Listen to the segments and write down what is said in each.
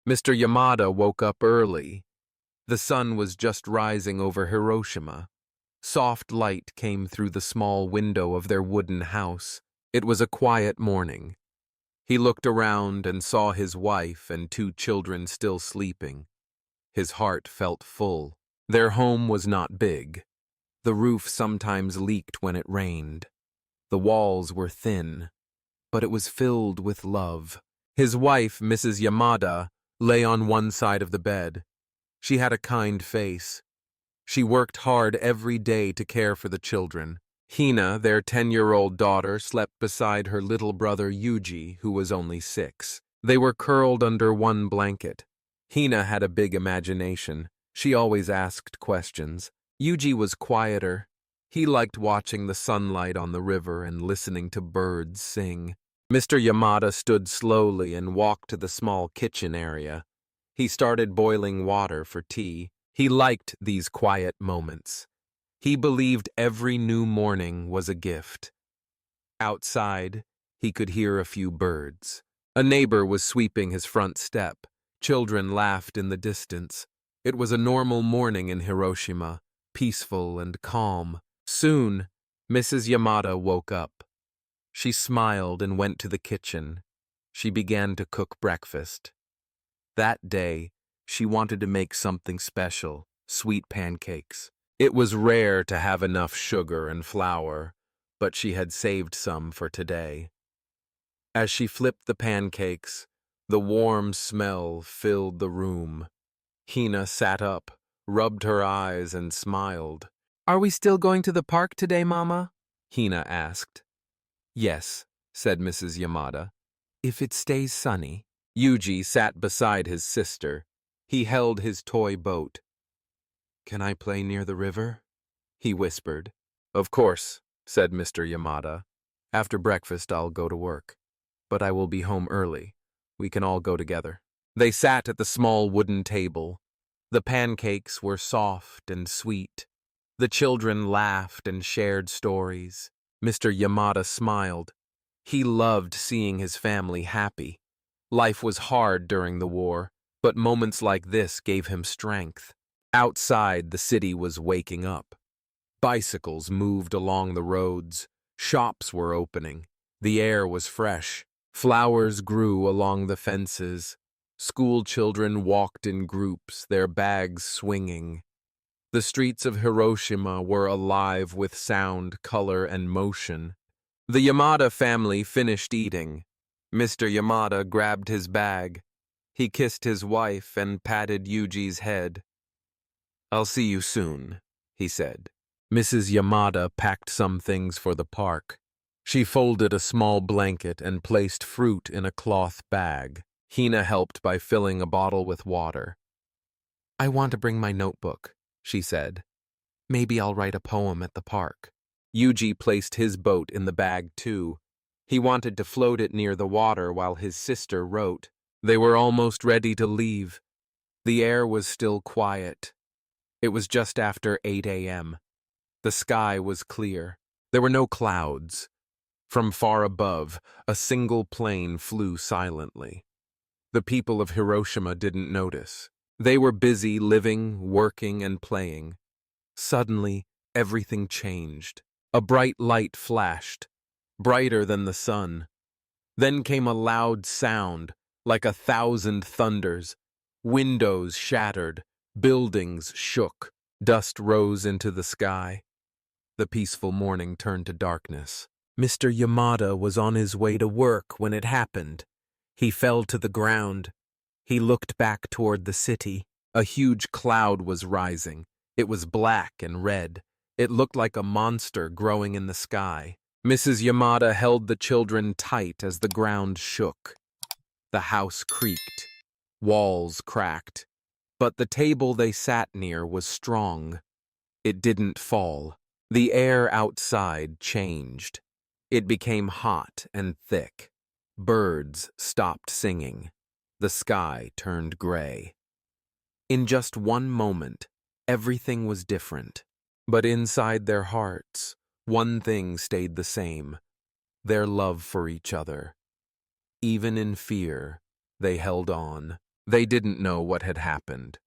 Mr. Yamada woke up early. The sun was just rising over Hiroshima. Soft light came through the small window of their wooden house. It was a quiet morning. He looked around and saw his wife and two children still sleeping. His heart felt full. Their home was not big. The roof sometimes leaked when it rained. The walls were thin, but it was filled with love. His wife, Mrs. Yamada, lay on one side of the bed. She had a kind face. She worked hard every day to care for the children. Hina, their 10-year-old daughter, slept beside her little brother Yuji, who was only 6. They were curled under one blanket. Hina had a big imagination. She always asked questions. Yuji was quieter. He liked watching the sunlight on the river and listening to birds sing. Mr. Yamada stood slowly and walked to the small kitchen area. He started boiling water for tea. He liked these quiet moments. He believed every new morning was a gift. Outside, he could hear a few birds. A neighbor was sweeping his front step. Children laughed in the distance. It was a normal morning in Hiroshima, peaceful and calm. Soon, Mrs. Yamada woke up. She smiled and went to the kitchen. She began to cook breakfast. That day, she wanted to make something special, sweet pancakes. It was rare to have enough sugar and flour, but she had saved some for today. As she flipped the pancakes, the warm smell filled the room. Hina sat up, rubbed her eyes, and smiled. "Are we still going to the park today, Mama?" Hina asked. "Yes," said Mrs. Yamada, "if it stays sunny." Yuji sat beside his sister. He held his toy boat. "Can I play near the river?" he whispered. "Of course," said Mr. Yamada. "After breakfast, I'll go to work. But I will be home early. We can all go together." They sat at the small wooden table. The pancakes were soft and sweet. The children laughed and shared stories. Mr. Yamada smiled. He loved seeing his family happy. Life was hard during the war, but moments like this gave him strength. Outside, the city was waking up. Bicycles moved along the roads. Shops were opening. The air was fresh. Flowers grew along the fences. School children walked in groups, their bags swinging. The streets of Hiroshima were alive with sound, color, and motion. The Yamada family finished eating. Mr. Yamada grabbed his bag. He kissed his wife and patted Yuji's head. "I'll see you soon," he said. Mrs. Yamada packed some things for the park. She folded a small blanket and placed fruit in a cloth bag. Hina helped by filling a bottle with water. "I want to bring my notebook," she said. "Maybe I'll write a poem at the park." Yuji placed his boat in the bag too. He wanted to float it near the water while his sister wrote. They were almost ready to leave. The air was still quiet. It was just after 8 a.m. The sky was clear. There were no clouds. From far above, a single plane flew silently. The people of Hiroshima didn't notice. They were busy living, working, and playing. Suddenly, everything changed. A bright light flashed, brighter than the sun. Then came a loud sound, like 1,000 thunders. Windows shattered, buildings shook, dust rose into the sky. The peaceful morning turned to darkness. Mr. Yamada was on his way to work when it happened. He fell to the ground. He looked back toward the city. A huge cloud was rising. It was black and red. It looked like a monster growing in the sky. Mrs. Yamada held the children tight as the ground shook. The house creaked. Walls cracked. But the table they sat near was strong. It didn't fall. The air outside changed. It became hot and thick. Birds stopped singing. The sky turned gray. In just one moment, everything was different. But inside their hearts, one thing stayed the same: their love for each other. Even in fear, they held on. They didn't know what had happened,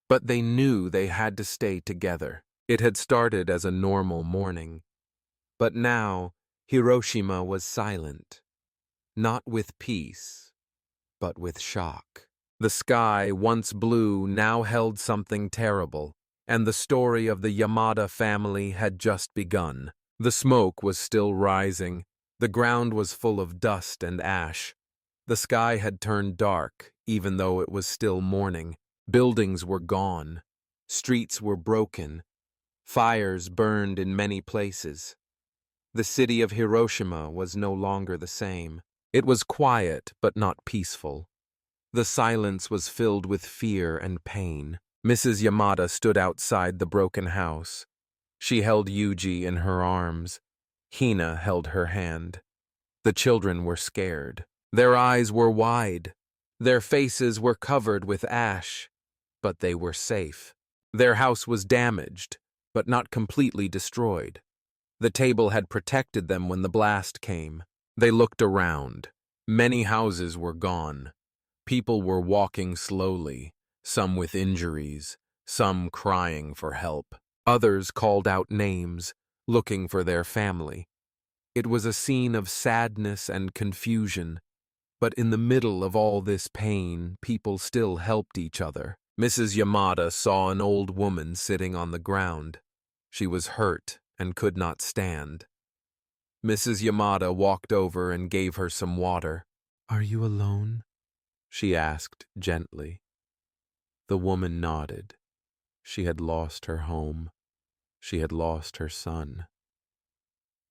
but they knew they had to stay together. It had started as a normal morning, but now Hiroshima was silent, not with peace, but with shock. The sky, once blue, now held something terrible, and the story of the Yamada family had just begun. The smoke was still rising. The ground was full of dust and ash. The sky had turned dark, even though it was still morning. Buildings were gone. Streets were broken. Fires burned in many places. The city of Hiroshima was no longer the same. It was quiet, but not peaceful. The silence was filled with fear and pain. Mrs. Yamada stood outside the broken house. She held Yuji in her arms. Hina held her hand. The children were scared. Their eyes were wide. Their faces were covered with ash, but they were safe. Their house was damaged, but not completely destroyed. The table had protected them when the blast came. They looked around. Many houses were gone. People were walking slowly, some with injuries, some crying for help. Others called out names, looking for their family. It was a scene of sadness and confusion, but in the middle of all this pain, people still helped each other. Mrs. Yamada saw an old woman sitting on the ground. She was hurt and could not stand. Mrs. Yamada walked over and gave her some water. "Are you alone?" she asked gently. The woman nodded. She had lost her home. She had lost her son.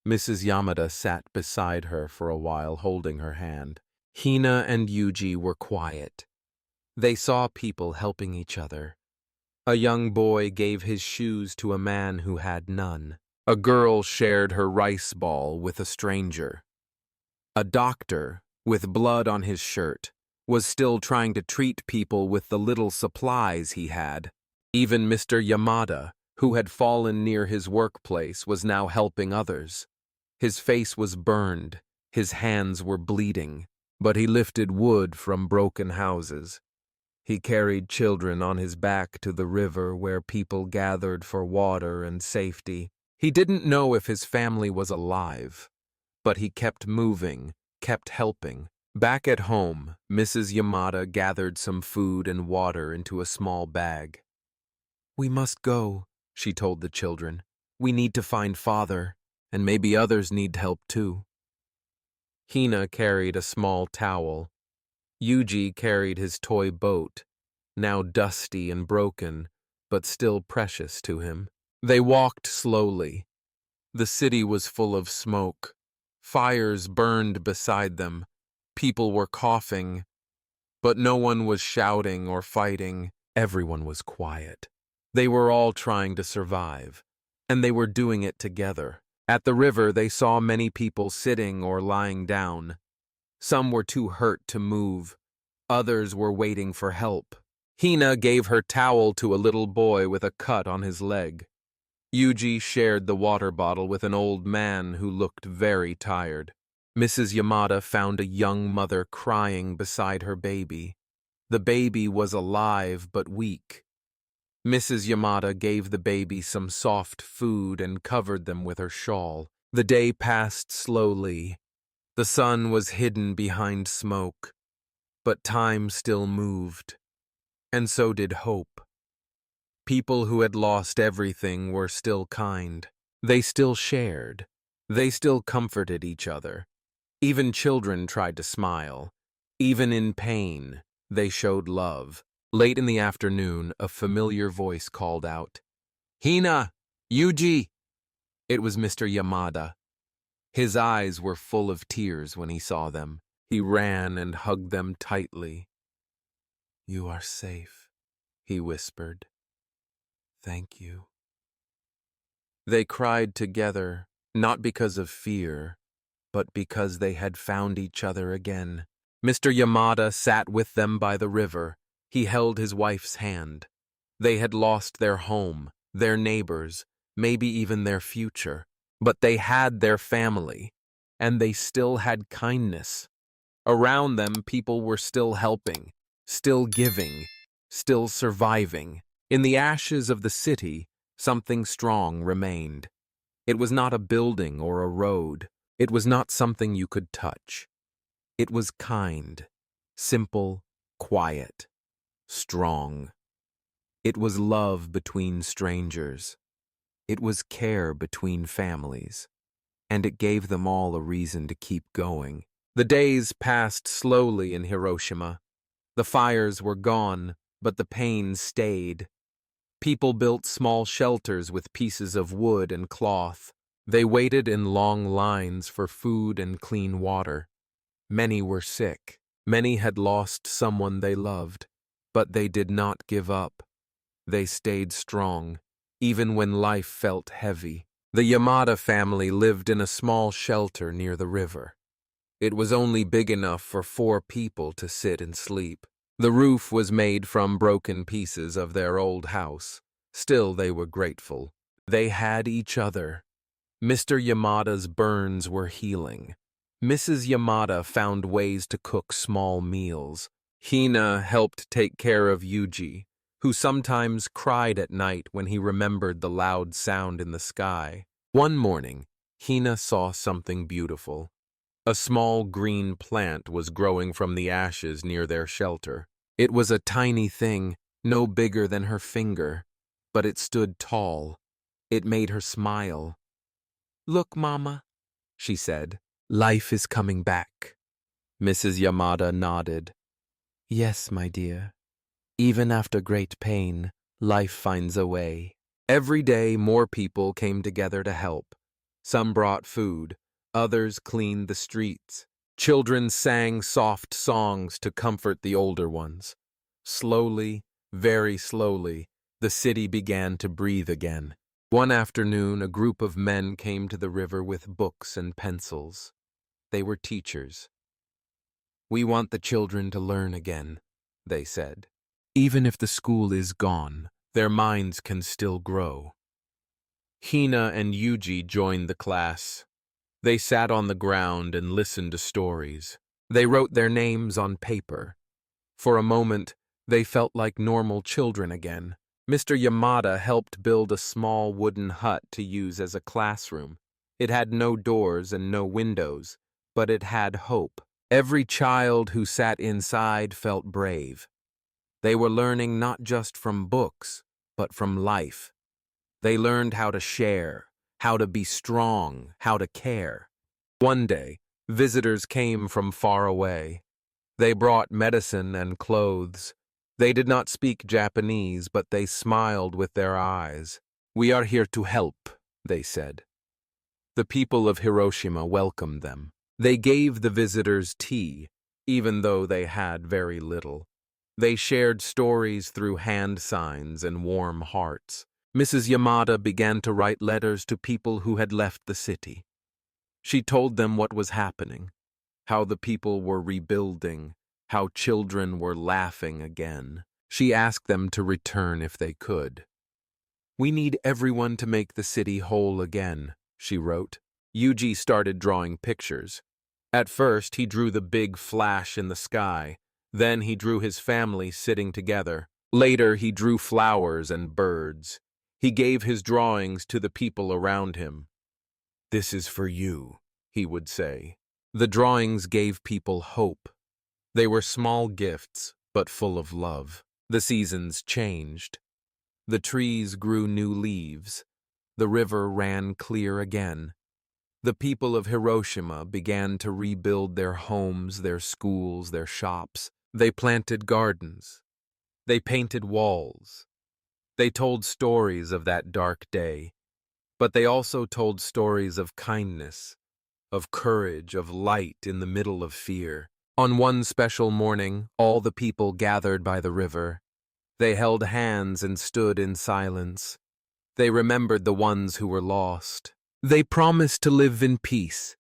Mrs. Yamada sat beside her for a while, holding her hand. Hina and Yuji were quiet. They saw people helping each other. A young boy gave his shoes to a man who had none. A girl shared her rice ball with a stranger. A doctor, with blood on his shirt, was still trying to treat people with the little supplies he had. Even Mr. Yamada, who had fallen near his workplace, was now helping others. His face was burned, his hands were bleeding, but he lifted wood from broken houses. He carried children on his back to the river where people gathered for water and safety. He didn't know if his family was alive, but he kept moving, kept helping. Back at home, Mrs. Yamada gathered some food and water into a small bag. "We must go," she told the children. "We need to find Father, and maybe others need help too." Hina carried a small towel. Yuji carried his toy boat, now dusty and broken, but still precious to him. They walked slowly. The city was full of smoke. Fires burned beside them. People were coughing, but no one was shouting or fighting. Everyone was quiet. They were all trying to survive, and they were doing it together. At the river, they saw many people sitting or lying down. Some were too hurt to move. Others were waiting for help. Hina gave her towel to a little boy with a cut on his leg. Yuji shared the water bottle with an old man who looked very tired. Mrs. Yamada found a young mother crying beside her baby. The baby was alive but weak. Mrs. Yamada gave the baby some soft food and covered them with her shawl. The day passed slowly. The sun was hidden behind smoke, but time still moved, and so did hope. People who had lost everything were still kind. They still shared. They still comforted each other. Even children tried to smile. Even in pain, they showed love. Late in the afternoon, a familiar voice called out, "Hina! Yuji!" It was Mr. Yamada. His eyes were full of tears when he saw them. He ran and hugged them tightly. "You are safe," he whispered. "Thank you." They cried together, not because of fear, but because they had found each other again. Mr. Yamada sat with them by the river. He held his wife's hand. They had lost their home, their neighbors, maybe even their future, but they had their family, and they still had kindness. Around them, people were still helping, still giving, still surviving. In the ashes of the city, something strong remained. It was not a building or a road. It was not something you could touch. It was kind, simple, quiet, strong. It was love between strangers. It was care between families. And it gave them all a reason to keep going. The days passed slowly in Hiroshima. The fires were gone, but the pain stayed. People built small shelters with pieces of wood and cloth. They waited in long lines for food and clean water. Many were sick. Many had lost someone they loved. But they did not give up. They stayed strong, even when life felt heavy. The Yamada family lived in a small shelter near the river. It was only big enough for 4 people to sit and sleep. The roof was made from broken pieces of their old house. Still, they were grateful. They had each other. Mr. Yamada's burns were healing. Mrs. Yamada found ways to cook small meals. Hina helped take care of Yuji, who sometimes cried at night when he remembered the loud sound in the sky. One morning, Hina saw something beautiful. A small green plant was growing from the ashes near their shelter. It was a tiny thing, no bigger than her finger, but it stood tall. It made her smile. "Look, Mama," she said. "Life is coming back." Mrs. Yamada nodded. "Yes, my dear. Even after great pain, life finds a way." Every day, more people came together to help. Some brought food, others cleaned the streets. Children sang soft songs to comfort the older ones. Slowly, very slowly, the city began to breathe again. One afternoon, a group of men came to the river with books and pencils. They were teachers. "We want the children to learn again," they said. "Even if the school is gone, their minds can still grow." Hina and Yuji joined the class. They sat on the ground and listened to stories. They wrote their names on paper. For a moment, they felt like normal children again. Mr. Yamada helped build a small wooden hut to use as a classroom. It had no doors and no windows, but it had hope. Every child who sat inside felt brave. They were learning not just from books, but from life. They learned how to share, how to be strong, how to care. One day, visitors came from far away. They brought medicine and clothes. They did not speak Japanese, but they smiled with their eyes. "We are here to help," they said. The people of Hiroshima welcomed them. They gave the visitors tea, even though they had very little. They shared stories through hand signs and warm hearts. Mrs. Yamada began to write letters to people who had left the city. She told them what was happening, how the people were rebuilding, how children were laughing again. She asked them to return if they could. "We need everyone to make the city whole again," she wrote. Yuji started drawing pictures. At first, he drew the big flash in the sky. Then he drew his family sitting together. Later, he drew flowers and birds. He gave his drawings to the people around him. "This is for you," he would say. The drawings gave people hope. They were small gifts, but full of love. The seasons changed. The trees grew new leaves. The river ran clear again. The people of Hiroshima began to rebuild their homes, their schools, their shops. They planted gardens. They painted walls. They told stories of that dark day. But they also told stories of kindness, of courage, of light in the middle of fear. On one special morning, all the people gathered by the river. They held hands and stood in silence. They remembered the ones who were lost. They promised to live in peace.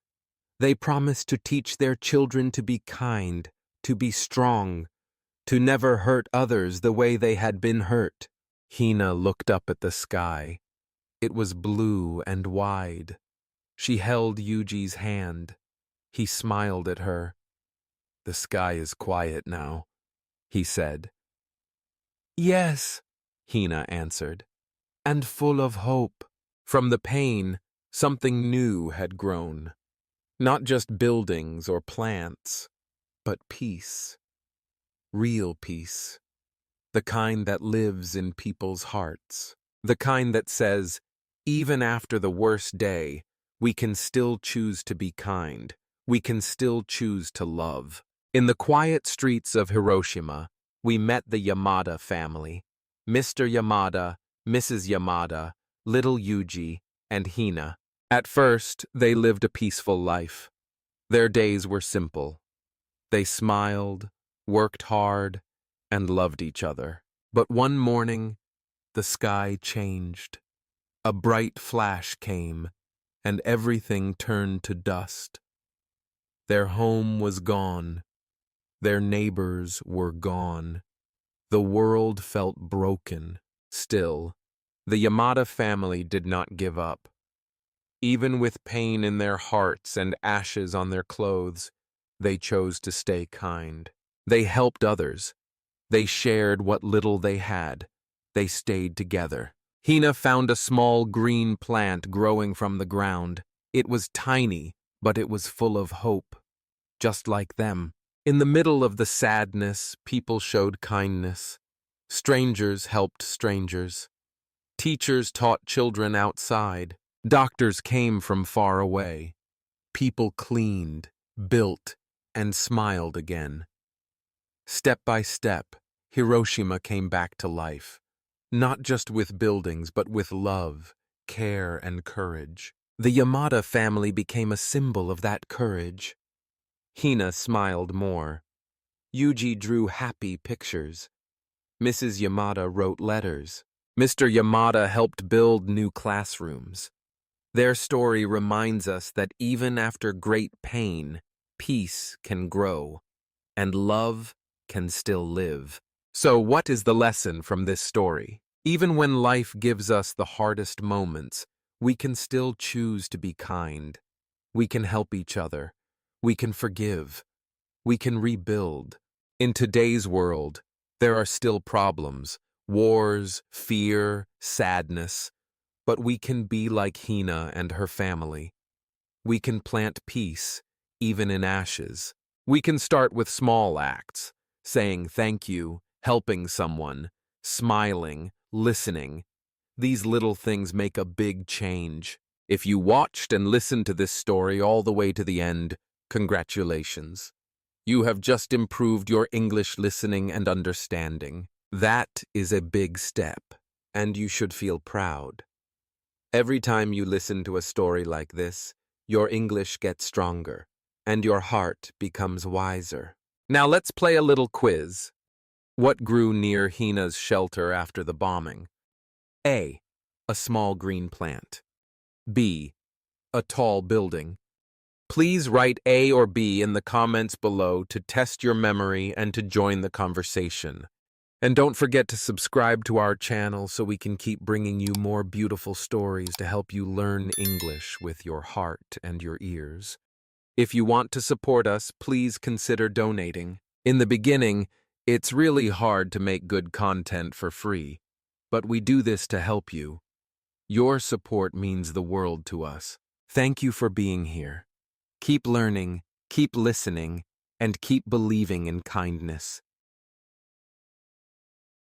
They promised to teach their children to be kind, to be strong, to never hurt others the way they had been hurt. Hina looked up at the sky. It was blue and wide. She held Yuji's hand. He smiled at her. "The sky is quiet now. he said. Yes, Hina answered, and full of hope. From the pain, something new had grown. Not just buildings or plants, but peace. Real peace. The kind that lives in people's hearts. The kind that says, even after the worst day, we can still choose to be kind. We can still choose to love. In the quiet streets of Hiroshima, we met the Yamada family. Mr. Yamada, Mrs. Yamada, little Yuji, and Hina. At first, they lived a peaceful life. Their days were simple. They smiled, worked hard, and loved each other. But one morning, the sky changed. A bright flash came, and everything turned to dust. Their home was gone. Their neighbors were gone. The world felt broken. Still, the Yamada family did not give up. Even with pain in their hearts and ashes on their clothes, they chose to stay kind. They helped others. They shared what little they had. They stayed together. Hina found a small green plant growing from the ground. It was tiny, but it was full of hope. Just like them. In the middle of the sadness, people showed kindness. Strangers helped strangers. Teachers taught children outside. Doctors came from far away. People cleaned, built, and smiled again. Step by step, Hiroshima came back to life. Not just with buildings, but with love, care, and courage. The Yamada family became a symbol of that courage. Hina smiled more. Yuji drew happy pictures. Mrs. Yamada wrote letters. Mr. Yamada helped build new classrooms. Their story reminds us that even after great pain, peace can grow, and love can still live. So what is the lesson from this story? Even when life gives us the hardest moments, we can still choose to be kind. We can help each other. We can forgive. We can rebuild. In today's world, there are still problems, wars, fear, sadness, but we can be like Hina and her family. We can plant peace, even in ashes. We can start with small acts, saying thank you, helping someone, smiling, listening. These little things make a big change. If you watched and listened to this story all the way to the end, congratulations. You have just improved your English listening and understanding. That is a big step, and you should feel proud. Every time you listen to a story like this, your English gets stronger, and your heart becomes wiser. Now let's play a little quiz. What grew near Hina's shelter after the bombing? A. A small green plant. B. A tall building. Please write A or B in the comments below to test your memory and to join the conversation. And don't forget to subscribe to our channel so we can keep bringing you more beautiful stories to help you learn English with your heart and your ears. If you want to support us, please consider donating. In the beginning, it's really hard to make good content for free, but we do this to help you. Your support means the world to us. Thank you for being here. Keep learning, keep listening, and keep believing in kindness.